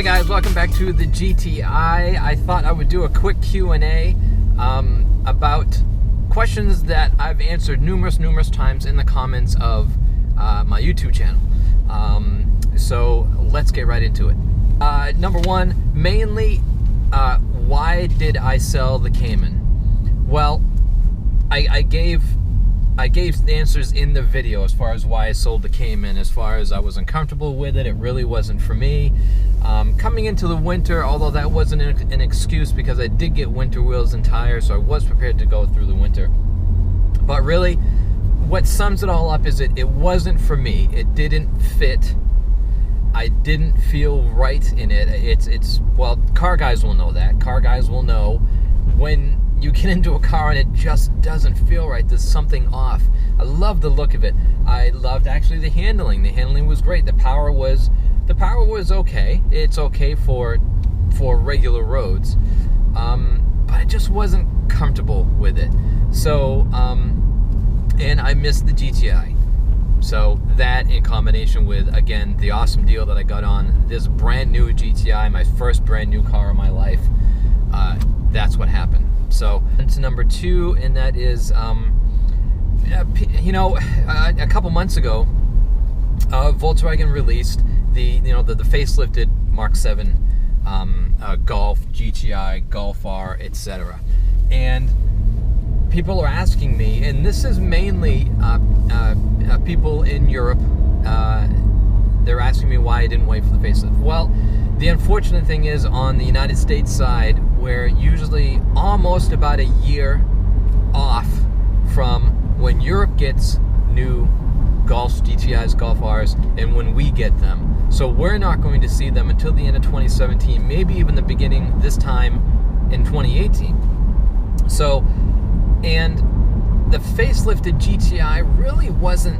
Hey guys, welcome back to the GTI. I thought I would do a quick Q&A about questions that I've answered numerous times in the comments of my YouTube channel. So let's get right into it. Number one, mainly, why did I sell the Cayman? Well, I gave the answers in the video as far as why I sold the Cayman. As far as I was uncomfortable with it, it really wasn't for me. Coming into the winter, although that wasn't an excuse because I did get winter wheels and tires, so I was prepared to go through the winter. But really, what sums it all up is it wasn't for me. It didn't fit. I didn't feel right in it. Well, car guys will know that. Car guys will know when you get into a car and it just doesn't feel right. There's something off. I love the look of it. I loved actually the handling. The handling was great. The power was okay. It's okay for regular roads, but I just wasn't comfortable with it. So, and I missed the GTI. So that, in combination with, again, the awesome deal that I got on this brand new GTI, my first brand new car in my life, that's what happened. So, to number two, and that is, a couple months ago, Volkswagen released the facelifted Mark 7 Golf, GTI, Golf R, etc. And people are asking me, and this is mainly people in Europe, they're asking me why I didn't wait for the facelift. Well, the unfortunate thing is, on the United States side, we're usually almost about a year off from when Europe gets new Golfs, GTIs, Golf Rs, and when we get them. So we're not going to see them until the end of 2017, maybe even the beginning this time in 2018. So, and the facelifted GTI really wasn't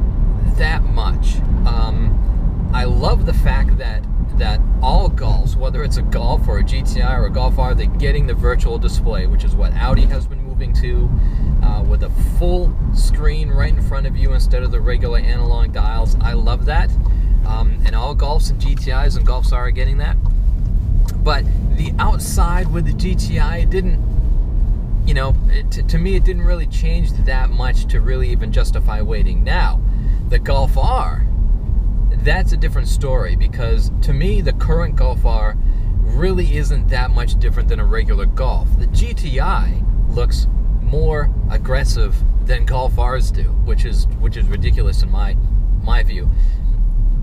that much. I love the fact that all Golfs, whether it's a Golf or a GTI or a Golf R, they're getting the virtual display, which is what Audi has been moving to, with a full screen right in front of you instead of the regular analog dials. I love that. And all Golfs and GTIs and Golfs are getting that. But the outside with the GTI didn't, to me, it didn't really change that much to really even justify waiting. Now, the Golf R, that's a different story, because to me, the current Golf R really isn't that much different than a regular Golf. The GTI looks more aggressive than Golf Rs do, which is ridiculous in my view.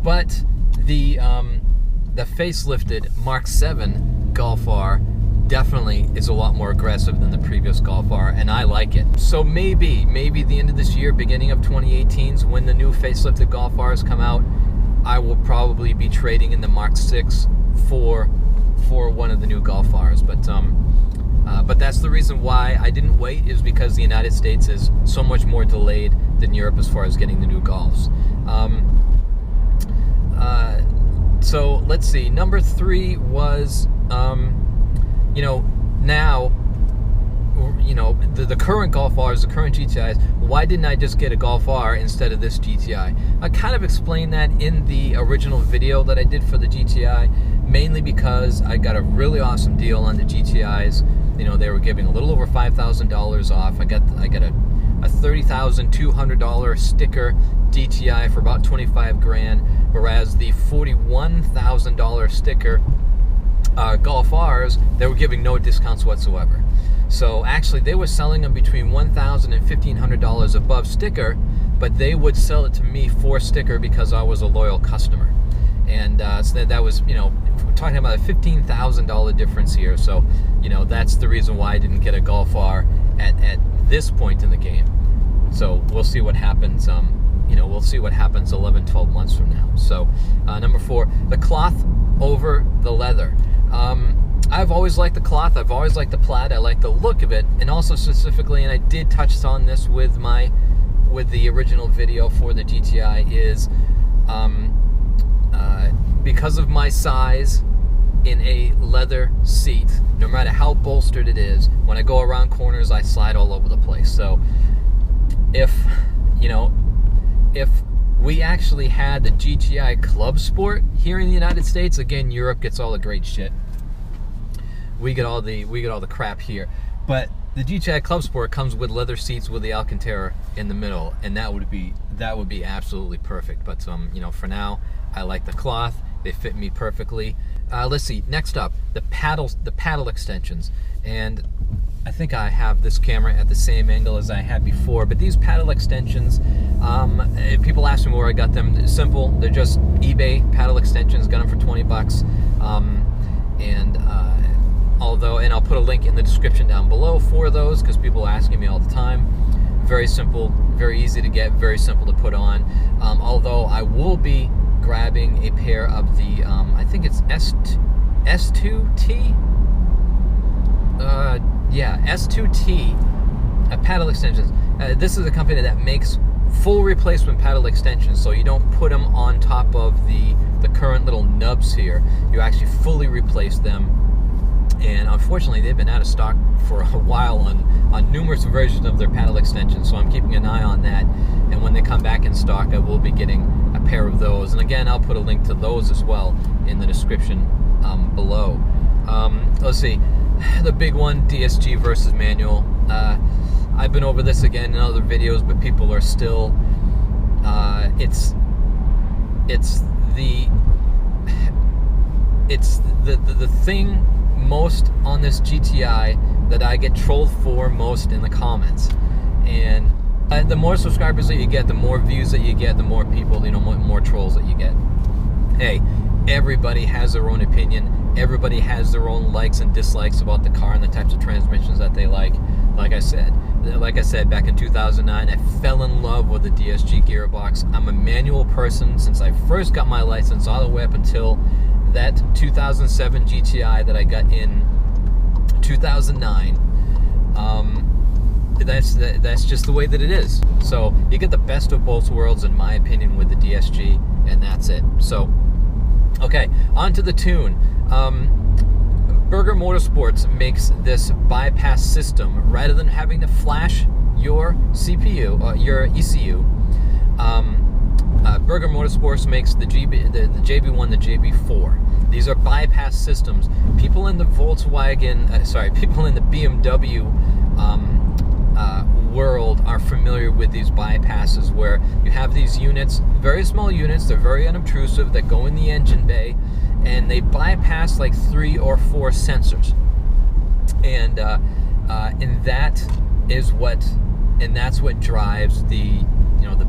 But the facelifted Mark 7 Golf R definitely is a lot more aggressive than the previous Golf R, and I like it. So maybe the end of this year, beginning of 2018, when the new facelifted Golf Rs come out, I will probably be trading in the Mark 6 for one of the new Golf Rs. But that's the reason why I didn't wait, is because the United States is so much more delayed than Europe as far as getting the new Golfs. So let's see. Number three was, now, the current Golf Rs, the current GTIs, why didn't I just get a Golf R instead of this GTI? I kind of explained that in the original video that I did for the GTI, mainly because I got a really awesome deal on the GTIs. They were giving a little over $5,000 off. I got a $30,200 sticker GTI for about 25 grand, whereas the $41,000 sticker Golf Rs, they were giving no discounts whatsoever. So actually, they were selling them between $1,000 and $1,500 above sticker, but they would sell it to me for sticker because I was a loyal customer. And so that was, we're talking about a $15,000 difference here. So, that's the reason why I didn't get a Golf R at this point in the game. So we'll see what happens. We'll see what happens 11, 12 months from now. So number four, the cloth over the leather. I've always liked the cloth. I've always liked the plaid. I like the look of it, and also specifically, and I did touch on this with the original video for the GTI, is because of my size in a leather seat, no matter how bolstered it is, when I go around corners, I slide all over the place. So if we actually had the GTI Club Sport here in the United States. Again, Europe gets all the great shit. We get all the crap here. But the GTI Club Sport comes with leather seats with the Alcantara in the middle, and that would be absolutely perfect. But you know, for now, I like the cloth. They fit me perfectly. Let's see. Next up, the paddle extensions, and I think I have this camera at the same angle as I had before. But these paddle extensions, people ask me where I got them. It's simple. They're just eBay paddle extensions. Got them for 20 bucks. And I'll put a link in the description down below for those, because people are asking me all the time. Very simple, very easy to get, very simple to put on. Although I will be grabbing a pair of the, I think it's S2T? Yeah, S2T paddle extensions. This is a company that makes full replacement paddle extensions, so you don't put them on top of the current little nubs here. You actually fully replace them. And unfortunately, they've been out of stock for a while on numerous versions of their paddle extensions, so I'm keeping an eye on that. And when they come back in stock, I will be getting a pair of those. And again, I'll put a link to those as well in the description below. Let's see, the big one, DSG versus manual. I've been over this again in other videos, but people are still, it's the thing most on this GTI that I get trolled for most in the comments. And the more subscribers that you get, the more views that you get, the more people, you know, more trolls that you get. Hey, everybody has their own opinion. Everybody has their own likes and dislikes about the car and the types of transmissions that they like. Like I said back in 2009, I fell in love with the DSG gearbox. I'm a manual person since I first got my license, all the way up until that 2007 GTI that I got in 2009. That's just the way that it is. So you get the best of both worlds, in my opinion, with the DSG, and that's it. So, okay, on to the tune. Burger Motorsports makes this bypass system. Rather than having to flash your CPU, your ECU, Burger Motorsports makes the JB1, the JB4. These are bypass systems. People in the Volkswagen, people in the BMW world are familiar with these bypasses, where you have these units, very small units, they're very unobtrusive, that go in the engine bay, and they bypass like 3 or 4 sensors. And that's what drives the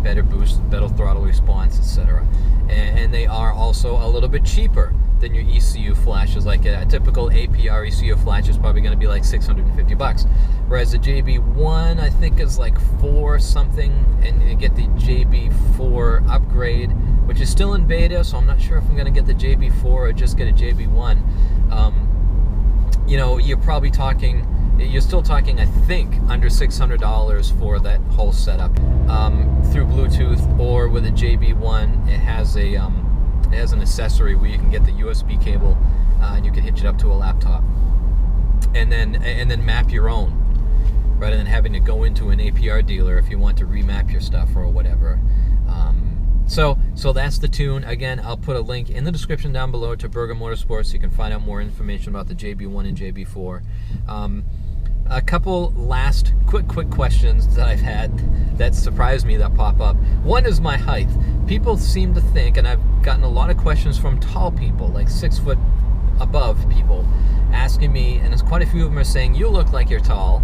better boost, better throttle response, etc. And they are also a little bit cheaper than your ECU flashes. Like a typical APR ECU flash is probably going to be like 650 bucks, whereas the JB1 I think is like 4 something, and you get the JB4 upgrade, which is still in beta, so I'm not sure if I'm going to get the JB4 or just get a JB1. You're still talking, I think, under $600 for that whole setup, through Bluetooth, or with a JB1. It has an accessory where you can get the USB cable, and you can hitch it up to a laptop, and then map your own, rather than having to go into an APR dealer if you want to remap your stuff or whatever. So that's the tune. Again, I'll put a link in the description down below to Burger Motorsports, so you can find out more information about the JB1 and JB4. A couple last quick questions that I've had that surprised me that pop up. One is my height. People seem to think, and I've gotten a lot of questions from tall people, like 6 foot above people, asking me, and there's quite a few of them are saying, you look like you're tall.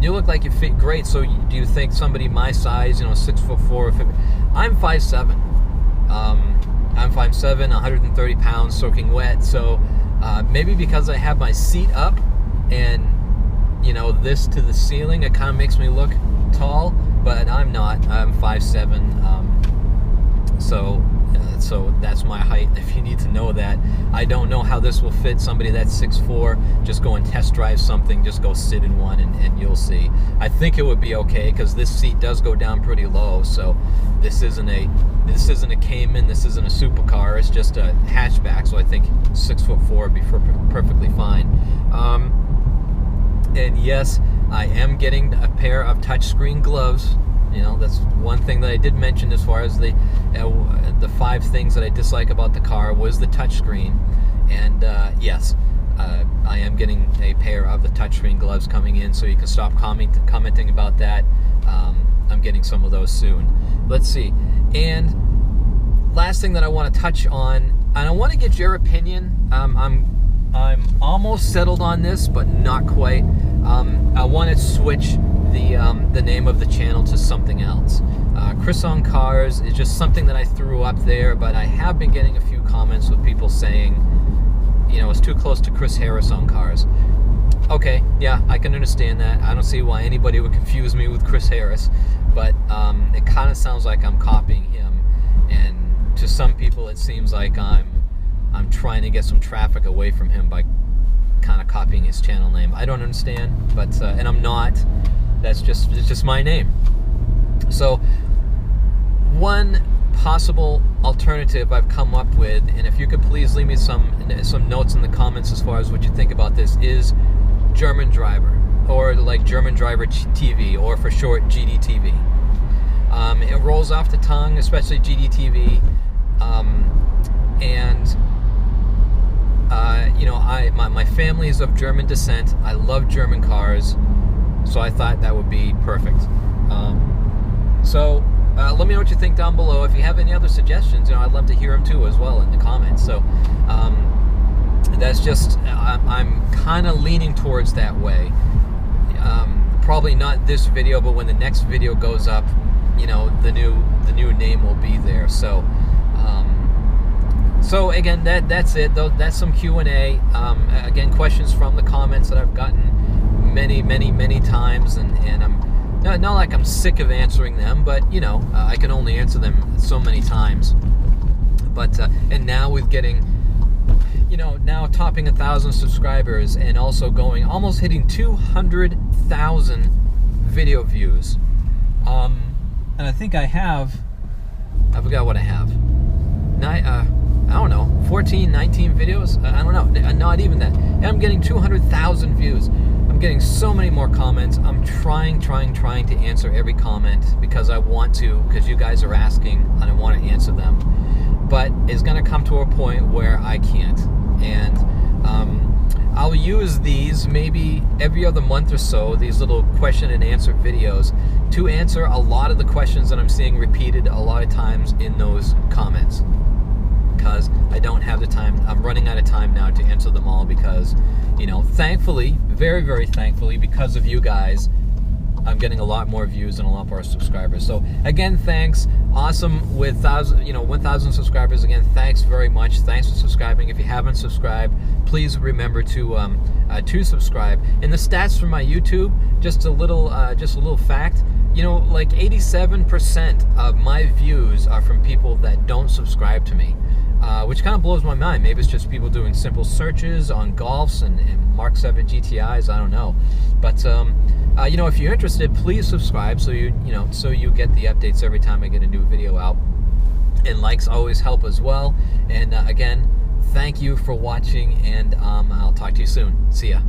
You look like you fit great, so do you think somebody my size, 6'4" or 50? I'm 5'7". I'm 5'7", 130 pounds, soaking wet, so maybe because I have my seat up and this to the ceiling, it kind of makes me look tall, but I'm not. I'm 5'7", so that's my height, if you need to know that. I don't know how this will fit somebody that's 6'4". Just go and test drive something, just go sit in one, and you'll see. I think it would be okay, because this seat does go down pretty low, so this isn't a Cayman, this isn't a supercar, it's just a hatchback, so I think 6'4" would be perfectly fine. And yes, I am getting a pair of touchscreen gloves You know, that's one thing that I did mention as far as the 5 things that I dislike about the car was the touchscreen. And yes, I am getting a pair of the touchscreen gloves coming in, so you can stop commenting about that. I'm getting some of those soon. Let's see. And last thing that I want to touch on, and I want to get your opinion. I'm almost settled on this, but not quite. I want to switch the name of the channel to something else. Chris on Cars is just something that I threw up there, but I have been getting a few comments with people saying, you know, it's too close to Chris Harris on Cars. Okay, yeah, I can understand that. I don't see why anybody would confuse me with Chris Harris, but it kind of sounds like I'm copying him, and to some people it seems like I'm trying to get some traffic away from him by kind of copying his channel name. I don't understand, but and I'm not. It's just my name. So one possible alternative I've come up with, and if you could please leave me some notes in the comments as far as what you think about this, is German Driver, or like German Driver TV, or for short GDTV. It rolls off the tongue, especially GDTV, and you know, my family is of German descent. I love German cars, so I thought that would be perfect. So let me know what you think down below. If you have any other suggestions, you know, I'd love to hear them too as well in the comments. So that's just, I'm kind of leaning towards that way. Probably not this video, but when the next video goes up, you know, the new name will be there. So so again, that's it. That's some Q&A. Again, questions from the comments that I've gotten many times, and I'm not like I'm sick of answering them, but you know, I can only answer them so many times. But and now with getting, you know, now topping 1,000 subscribers, and also going almost hitting 200,000 video views, and I think I forgot what I have. I don't know, 14, 19 videos? I don't know, not even that. And I'm getting 200,000 views. I'm getting so many more comments. I'm trying to answer every comment because I want to, because you guys are asking and I want to answer them. But it's going to come to a point where I can't. And I'll use these maybe every other month or so, these little question and answer videos, to answer a lot of the questions that I'm seeing repeated a lot of times in those comments. Because I don't have the time. I'm running out of time now to answer them all, because, you know, thankfully, very thankfully, because of you guys, I'm getting a lot more views and a lot more subscribers. So again, thanks. Awesome with 1,000 subscribers. Again, thanks very much. Thanks for subscribing. If you haven't subscribed, please remember to subscribe. And the stats from my YouTube, just a little fact. You know, like 87% of my views are from people that don't subscribe to me. Which kind of blows my mind. Maybe it's just people doing simple searches on Golfs and MK7 GTIs. I don't know, but you know, if you're interested, please subscribe so you get the updates every time I get a new video out. And likes always help as well. And again, thank you for watching, and I'll talk to you soon. See ya.